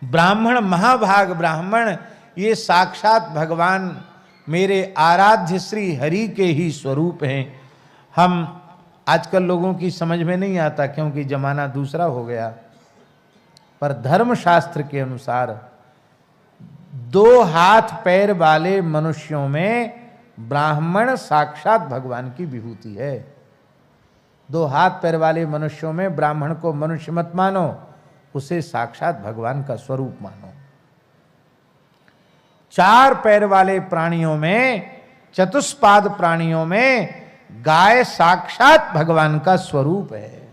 ब्राह्मण, महाभाग ब्राह्मण, ये साक्षात भगवान मेरे आराध्य श्री हरि के ही स्वरूप हैं। हम आजकल लोगों की समझ में नहीं आता क्योंकि जमाना दूसरा हो गया, पर धर्मशास्त्र के अनुसार 2 हाथ पैर वाले मनुष्यों में ब्राह्मण साक्षात भगवान की विभूति है। 2 हाथ पैर वाले मनुष्यों में ब्राह्मण को मनुष्य मत मानो, उसे साक्षात भगवान का स्वरूप मानो। 4 पैर वाले प्राणियों में, चतुष्पाद प्राणियों में गाय साक्षात भगवान का स्वरूप है।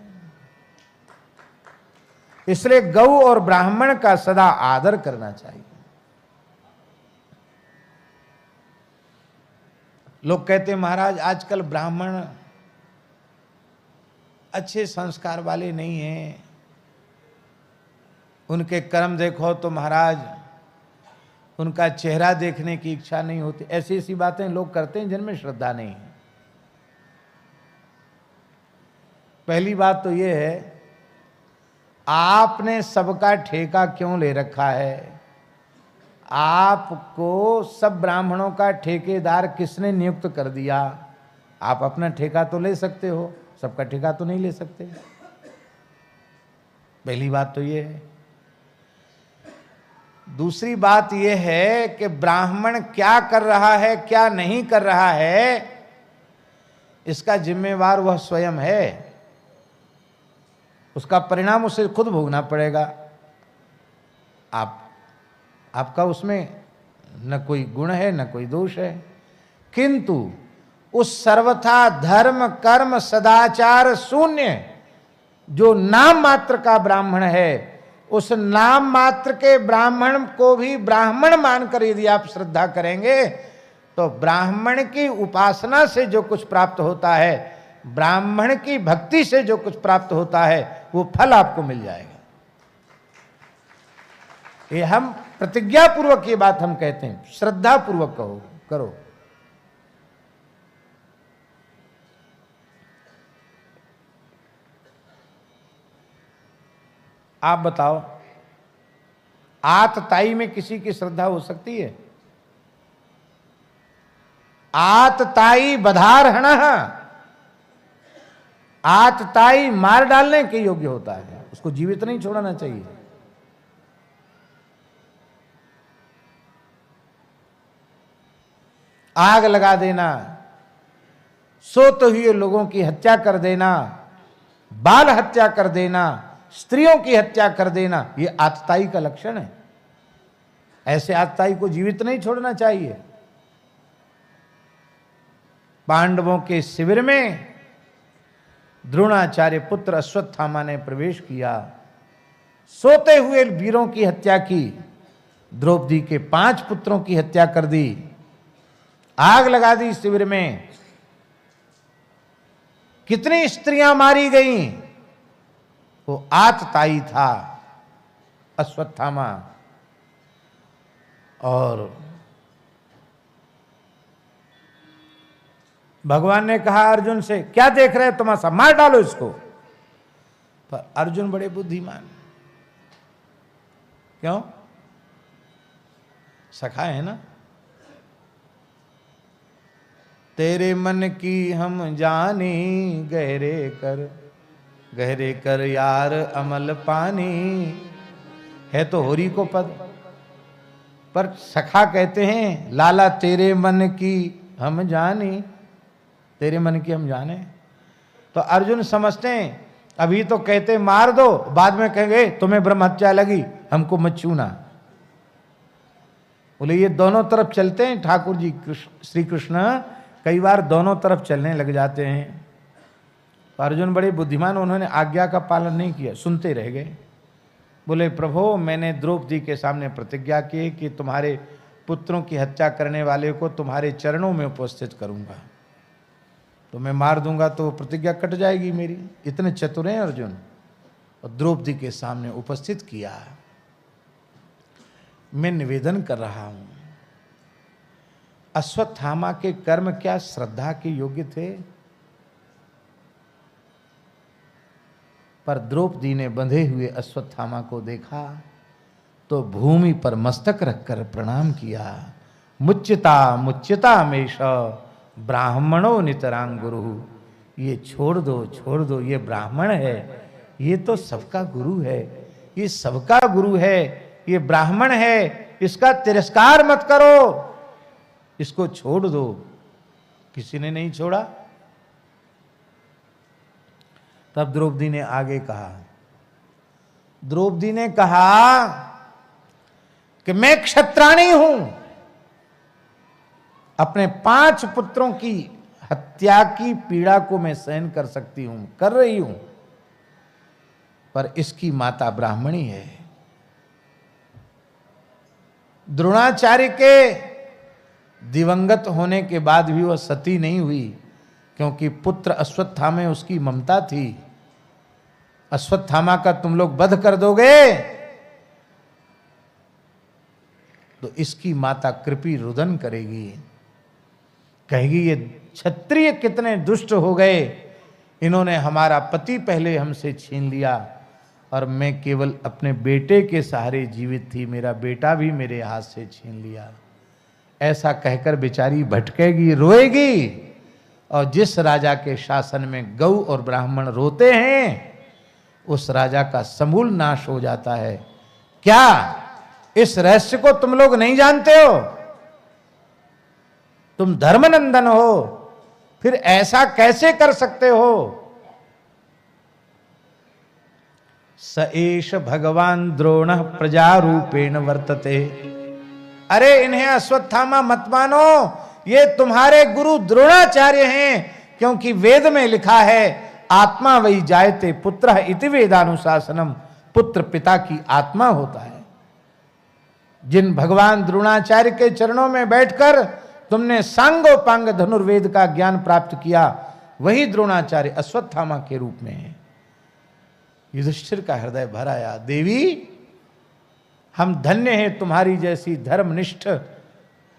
इसलिए गौ और ब्राह्मण का सदा आदर करना चाहिए। लोग कहते हैं महाराज आजकल ब्राह्मण अच्छे संस्कार वाले नहीं हैं, उनके कर्म देखो तो महाराज उनका चेहरा देखने की इच्छा नहीं होती। ऐसी ऐसी बातें लोग करते हैं जिनमें श्रद्धा नहीं है। पहली बात तो यह है, आपने सबका ठेका क्यों ले रखा है? आपको सब ब्राह्मणों का ठेकेदार किसने नियुक्त कर दिया? आप अपना ठेका तो ले सकते हो, सबका ठेका तो नहीं ले सकते। पहली बात तो ये है। दूसरी बात यह है कि ब्राह्मण क्या कर रहा है क्या नहीं कर रहा है, इसका जिम्मेवार वह स्वयं है। उसका परिणाम उसे खुद भोगना पड़ेगा। आपका उसमें न कोई गुण है न कोई दोष है, किंतु उस सर्वथा धर्म कर्म सदाचार शून्य जो नाम मात्र का ब्राह्मण है, उस नाम मात्र के ब्राह्मण को भी ब्राह्मण मानकर यदि आप श्रद्धा करेंगे तो ब्राह्मण की उपासना से जो कुछ प्राप्त होता है, ब्राह्मण की भक्ति से जो कुछ प्राप्त होता है, वो फल आपको मिल जाएगा। ये हम प्रतिज्ञा पूर्वक ये बात हम कहते हैं, श्रद्धा पूर्वक करो। आप बताओ, आतताई में किसी की श्रद्धा हो सकती है? आतताई बधारहण, आतताई मार डालने के योग्य होता है, उसको जीवित नहीं छोड़ना चाहिए। आग लगा देना, सोते हुए लोगों की हत्या कर देना, बाल हत्या कर देना, स्त्रियों की हत्या कर देना, यह आतताई का लक्षण है। ऐसे आतताई को जीवित नहीं छोड़ना चाहिए। पांडवों के शिविर में द्रोणाचार्य पुत्र अश्वत्थामा ने प्रवेश किया, सोते हुए वीरों की हत्या की, द्रौपदी के 5 पुत्रों की हत्या कर दी, आग लगा दी शिविर में, कितनी स्त्रियां मारी गईं। वो आतताई था अश्वत्थामा। और भगवान ने कहा अर्जुन से, क्या देख रहे तमाशा, मार डालो इसको। पर अर्जुन बड़े बुद्धिमान, क्यों? सखा है ना। तेरे मन की हम जानी, गहरे कर यार अमल पानी। है तो होरी को पद, पर सखा कहते हैं लाला तेरे मन की हम जानी, तेरे मन की हम जाने। तो अर्जुन समझते हैं अभी तो कहते मार दो, बाद में कहेंगे तुम्हें ब्रह्म हत्या लगी, हमको मत छूना। बोले ये दोनों तरफ चलते हैं ठाकुर जी श्री कृष्ण, कई बार दोनों तरफ चलने लग जाते हैं। तो अर्जुन बड़े बुद्धिमान, उन्होंने आज्ञा का पालन नहीं किया, सुनते रह गए। बोले प्रभु मैंने द्रौपदी के सामने प्रतिज्ञा की कि तुम्हारे पुत्रों की हत्या करने वाले को तुम्हारे चरणों में उपस्थित करूंगा, तो मैं मार दूंगा तो प्रतिज्ञा कट जाएगी मेरी। इतने चतुर हैं अर्जुन। और द्रौपदी के सामने उपस्थित किया। मैं निवेदन कर रहा हूं, अश्वत्थामा के कर्म क्या श्रद्धा के योग्य थे? पर द्रौपदी ने बंधे हुए अश्वत्थामा को देखा तो भूमि पर मस्तक रखकर प्रणाम किया। मुच्यता मुच्यता मेष ब्राह्मणों नितरांग गुरु। ये छोड़ दो, ये ब्राह्मण है, ये तो सबका गुरु है, ये सबका गुरु है, ये ब्राह्मण है, इसका तिरस्कार मत करो, इसको छोड़ दो। किसी ने नहीं छोड़ा। तब द्रौपदी ने आगे कहा, द्रौपदी ने कहा कि मैं क्षत्राणी हूं, अपने 5 पुत्रों की हत्या की पीड़ा को मैं सहन कर सकती हूं, कर रही हूं, पर इसकी माता ब्राह्मणी है। द्रोणाचार्य के दिवंगत होने के बाद भी वह सती नहीं हुई, क्योंकि पुत्र अश्वत्थामा में उसकी ममता थी। अश्वत्थामा का तुम लोग वध कर दोगे तो इसकी माता कृपी रुदन करेगी, कहेगी ये क्षत्रिय कितने दुष्ट हो गए, इन्होंने हमारा पति पहले हमसे छीन लिया और मैं केवल अपने बेटे के सहारे जीवित थी, मेरा बेटा भी मेरे हाथ से छीन लिया। ऐसा कहकर बेचारी भटकेगी, रोएगी। और जिस राजा के शासन में गौ और ब्राह्मण रोते हैं उस राजा का समूल नाश हो जाता है। क्या इस रहस्य को तुम लोग नहीं जानते हो? तुम धर्मनंदन हो, फिर ऐसा कैसे कर सकते हो? स एष भगवान द्रोण प्रजारूपेण वर्तते। अरे इन्हें अश्वत्थामा मत मानो, ये तुम्हारे गुरु द्रोणाचार्य हैं, क्योंकि वेद में लिखा है आत्मा वही जायते पुत्र इति वेदानुशासनम, पुत्र पिता की आत्मा होता है। जिन भगवान द्रोणाचार्य के चरणों में बैठकर तुमने सांगोपांग धनुर्वेद का ज्ञान प्राप्त किया, वही द्रोणाचार्य अश्वत्थामा के रूप में है। युधिष्ठिर का हृदय भर आया, देवी हम धन्य हैं तुम्हारी जैसी धर्मनिष्ठ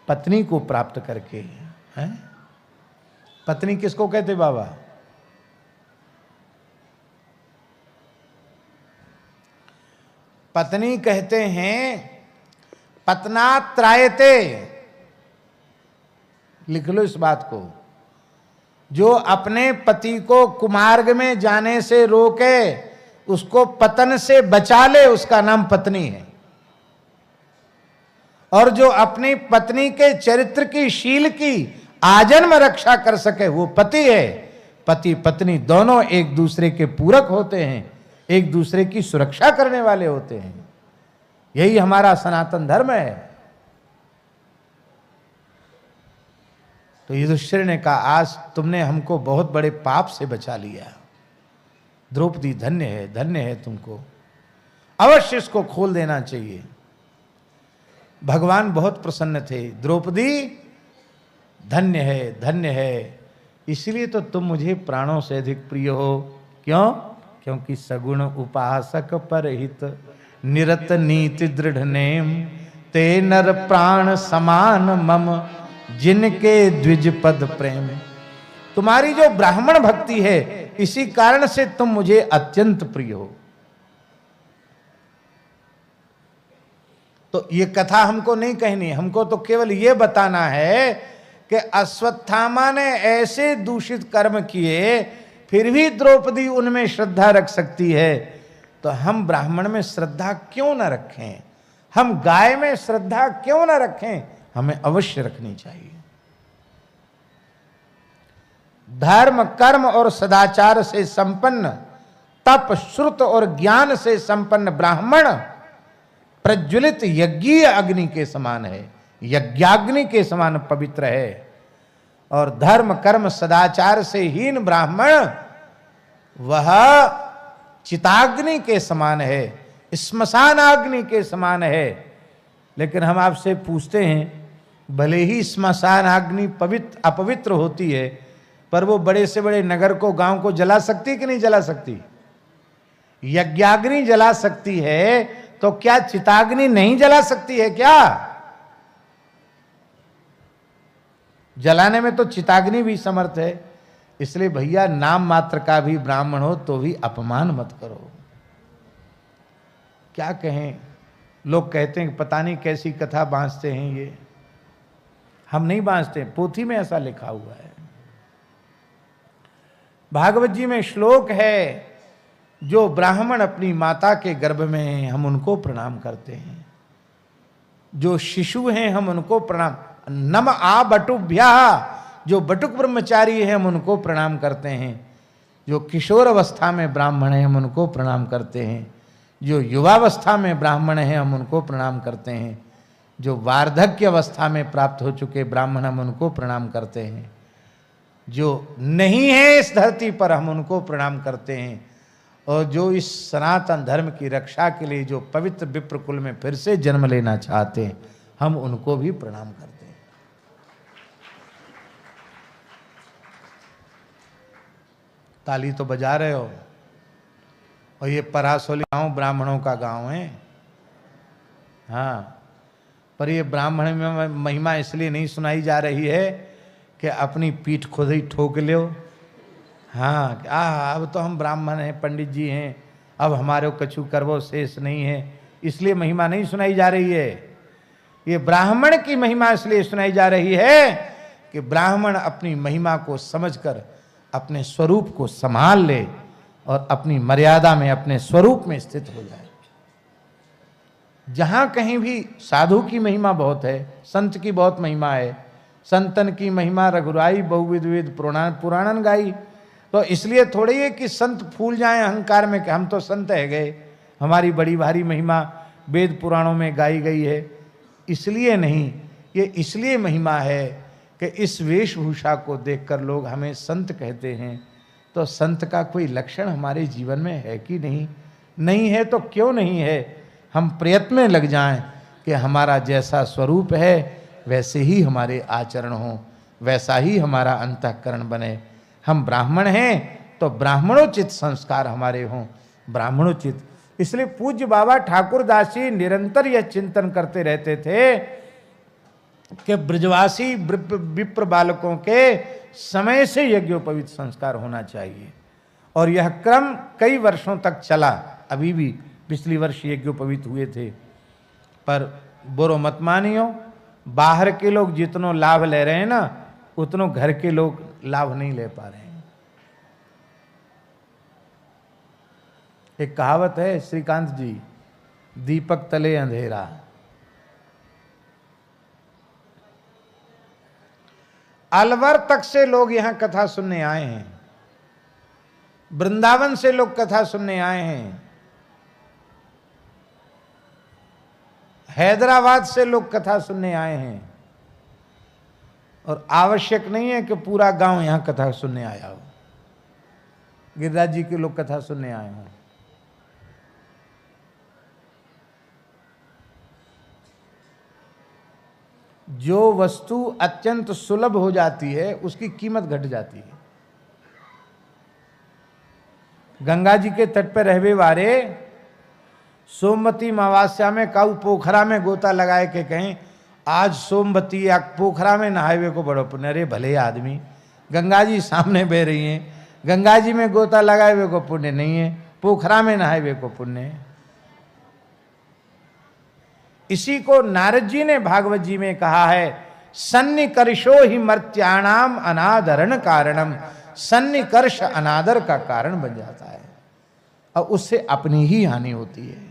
पत्नी को प्राप्त करके। हैं? पत्नी किसको कहते बाबा? पत्नी कहते हैं पत्नात्रायते। लिख लो इस बात को। जो अपने पति को कुमार्ग में जाने से रोके, उसको पतन से बचा ले, उसका नाम पत्नी है। और जो अपनी पत्नी के चरित्र की, शील की आजन्म रक्षा कर सके, वो पति है। पति पत्नी दोनों एक दूसरे के पूरक होते हैं, एक दूसरे की सुरक्षा करने वाले होते हैं। यही हमारा सनातन धर्म है। तो युधिष्ठिर ने कहा, आज तुमने हमको बहुत बड़े पाप से बचा लिया। द्रौपदी धन्य है, धन्य है तुमको, अवश्य इसको खोल देना चाहिए। भगवान बहुत प्रसन्न थे। द्रौपदी धन्य है, धन्य है, इसलिए तो तुम मुझे प्राणों से अधिक प्रिय हो। क्यों? क्योंकि सगुण उपासक परहित निरत नीति दृढ़ नेम, ते नर प्राण समान मम जिनके द्विज पद प्रेम। तुम्हारी जो ब्राह्मण भक्ति है, इसी कारण से तुम मुझे अत्यंत प्रिय हो। तो ये कथा हमको नहीं कहनी, हमको तो केवल ये बताना है कि अश्वत्थामा ने ऐसे दूषित कर्म किए, फिर भी द्रौपदी उनमें श्रद्धा रख सकती है, तो हम ब्राह्मण में श्रद्धा क्यों न रखें? हम गाय में श्रद्धा क्यों न रखें? हमें अवश्य रखनी चाहिए। धर्म, कर्म और सदाचार से संपन्न, तप, श्रुत और ज्ञान से संपन्न ब्राह्मण प्रज्वलित यज्ञीय अग्नि के समान है, यज्ञाग्नि के समान पवित्र है। और धर्म, कर्म, सदाचार से हीन ब्राह्मण वह चिताग्नि के समान है, श्मशान अग्नि के समान है। लेकिन हम आपसे पूछते हैं, भले ही श्मशान अग्नि पवित्र अपवित्र होती है, पर वो बड़े से बड़े नगर को, गांव को जला सकती कि नहीं जला सकती? यज्ञाग्नि जला सकती है, तो क्या चिताग्नि नहीं जला सकती है क्या? जलाने में तो चिताग्नि भी समर्थ है। इसलिए भैया, नाम मात्र का भी ब्राह्मण हो तो भी अपमान मत करो। क्या कहें, लोग कहते हैं पता नहीं कैसी कथा बांसते हैं ये। हम नहीं बांसते, पोथी में ऐसा लिखा हुआ है। भागवत जी में श्लोक है, जो ब्राह्मण अपनी माता के गर्भ में हैं हम उनको प्रणाम करते हैं, जो शिशु हैं हम उनको प्रणाम, नम आ बटुभ्या, जो बटुक ब्रह्मचारी हैं हम उनको प्रणाम करते हैं, जो किशोर अवस्था में ब्राह्मण हैं हम उनको प्रणाम करते हैं, जो युवावस्था में ब्राह्मण हैं हम उनको प्रणाम करते हैं, जो वार्धक्य अवस्था में प्राप्त हो चुके ब्राह्मण हम उनको प्रणाम करते हैं, जो नहीं है इस धरती पर हम उनको प्रणाम करते हैं, और जो इस सनातन धर्म की रक्षा के लिए जो पवित्र विप्र कुल में फिर से जन्म लेना चाहते हैं हम उनको भी प्रणाम करते हैं। ताली तो बजा रहे हो। और ये परासोली गांव ब्राह्मणों का गांव है। हाँ, पर ये ब्राह्मण में महिमा इसलिए नहीं सुनाई जा रही है कि अपनी पीठ खुद ही ठोक लो। हाँ, अब तो हम ब्राह्मण हैं, पंडित जी हैं, अब हमारे कछु करवो शेष नहीं है, इसलिए महिमा नहीं सुनाई जा रही है। ये ब्राह्मण की महिमा इसलिए सुनाई जा रही है कि ब्राह्मण अपनी महिमा को समझकर अपने स्वरूप को संभाल ले और अपनी मर्यादा में अपने स्वरूप में स्थित हो जाए। जहां कहीं भी साधु की महिमा बहुत है, संत की बहुत महिमा है, संतन की महिमा रघुराई बहुविध विध पुराणन गाई। तो इसलिए थोड़ी है कि संत फूल जाएं अहंकार में कि हम तो संत है गए, हमारी बड़ी भारी महिमा वेद पुराणों में गाई गई है, इसलिए नहीं। ये इसलिए महिमा है कि इस वेशभूषा को देखकर लोग हमें संत कहते हैं। तो संत का कोई लक्षण हमारे जीवन में है कि नहीं? नहीं है तो क्यों नहीं है? हम प्रयत्न में लग जाएं कि हमारा जैसा स्वरूप है वैसे ही हमारे आचरण हो, वैसा ही हमारा अंतःकरण बने। हम ब्राह्मण हैं तो ब्राह्मणोचित संस्कार हमारे हों, ब्राह्मणोचित। इसलिए पूज्य बाबा ठाकुरदास जी निरंतर यह चिंतन करते रहते थे कि ब्रजवासी विप्र बालकों के समय से यज्ञोपवीत संस्कार होना चाहिए। और यह क्रम कई वर्षों तक चला। अभी भी पिछली वर्ष यज्ञोपवीत हुए थे, पर बुरो मत मानियो, बाहर के लोग जितनो लाभ ले रहे हैं ना, उतनो घर के लोग लाभ नहीं ले पा रहे हैं। एक कहावत है श्रीकांत जी, दीपक तले अंधेरा। अलवर तक से लोग यहां कथा सुनने आए हैं, वृंदावन से लोग कथा सुनने आए हैं, हैदराबाद से लोग कथा सुनने आए हैं। और आवश्यक नहीं है कि पूरा गांव यहां कथा सुनने आया हो, गिरिराज जी के लोग कथा सुनने आए हों। जो वस्तु अत्यंत सुलभ हो जाती है उसकी कीमत घट जाती है। गंगा जी के तट पर रहवे वारे सोमवती अमावस्या में काऊ पोखरा में गोता लगाए के कहें आज सोमवती या पोखरा में नहावे को बड़ो पुण्य। अरे भले आदमी, गंगा जी सामने बह रही हैं, गंगा जी में गोता लगाए हुए को पुण्य नहीं है, पोखरा में नहाए हुए को पुण्य है। इसी को नारद जी ने भागवत जी में कहा है, सन्निकर्षो ही मर्त्याणाम अनादरण कारणम। सन्निकर्ष अनादर का कारण बन जाता है और उससे अपनी ही हानि होती है।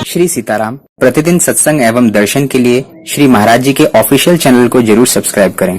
श्री सीताराम प्रतिदिन सत्संग एवं दर्शन के लिए श्री महाराज जी के ऑफिशियल चैनल को जरूर सब्सक्राइब करें।